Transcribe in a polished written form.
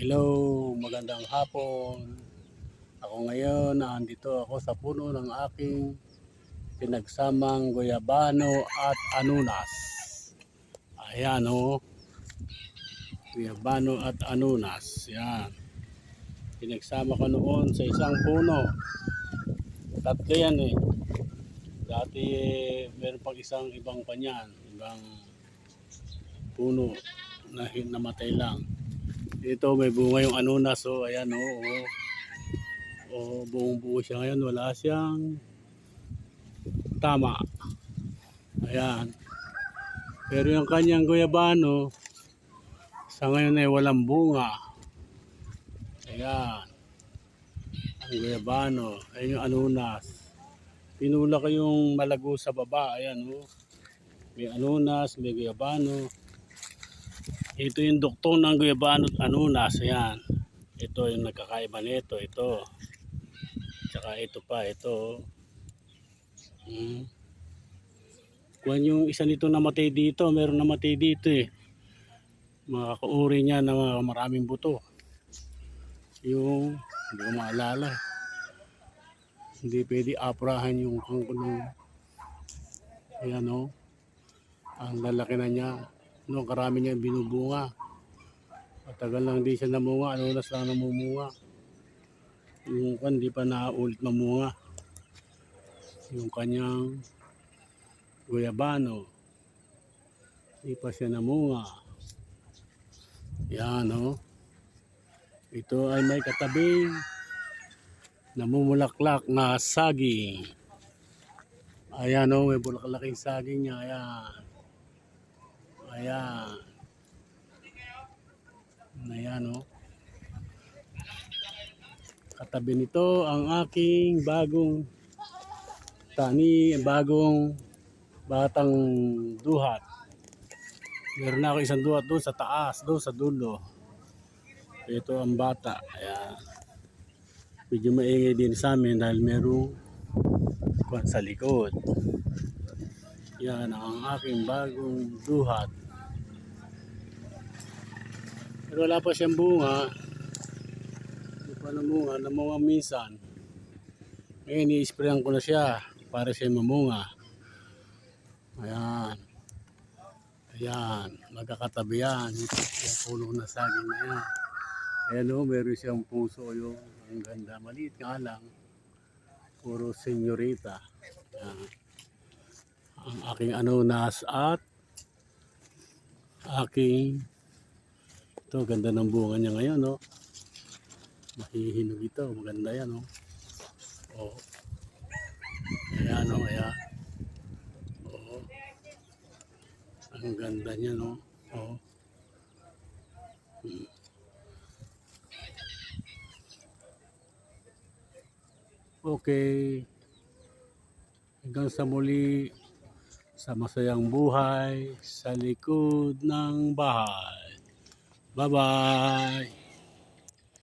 Hello, magandang hapon. Ako ngayon, nandito ako sa puno ng aking pinagsamang guyabano at anunas. Ayan o, guyabano at anunas. Yan. Pinagsama ko noon sa isang puno. Tatlo yan eh. Dati meron pang isang ibang panyan, ibang puno na namatay lang. Ito may bunga yung anunas, so ayan o. Buong buo siya ngayon, wala siyang tama. Ayan. Pero yung kanyang guyabano, sa ngayon ay walang bunga. Ayan. Ang guyabano, ayun yung anunas. Pinula ko yung malago sa baba, ayan o. May anunas, may guyabano. Ito yung duktong ng guyabano at anunas, ayan. Ito yung nagkakaiba nito, ito. Tsaka ito pa, ito. Kung yung isa nito namatay dito, meron namatay dito eh. Mga kauri niya na maraming buto. Yung, hindi ko maalala. Hindi pwede aprahan yung kangkunong. Ayan o. Ang lalaki na niya. No, karami niya binubunga. Matagal lang di siya namunga, anunas lang namumunga. Yung kan di pa naulit mamunga. Yung kanyang guyabano, di pa siya namunga. Yan o. Ito ay may katabing namumulaklak na saging. Ayan o, may bulaklaking saging niya. Ayan. Ayan. Ayan o. Katabi nito ang aking bagong bagong batang duhat. Meron na ako isang duhat doon sa taas, doon sa dulo. Ito ang bata. Ayan. Medyo maingay din sa amin dahil merong kuwan sa likod. Yan ang aking bagong duhat. Pero wala pa siyang bunga. Hindi pa namunga minsan. Ngayon i-sprayan ko na siya para siya mamunga. Ayan. Ayan, magkakatabi yan. Yung puno na saging na yan. Ayan o, meron siyang puso yung ang ganda. Maliit nga lang. Puro senyorita. Ayan. Ang aking anunas at aking ito, ganda ng bunga niya ngayon, no? Mahihinog ito, maganda yan, no? Oh. Ayan, no? Ayan. Oh. Ang ganda niya, no? Oh. Okay. Hanggang sa muli sa masayang buhay sa likod ng bahay. Bye-bye!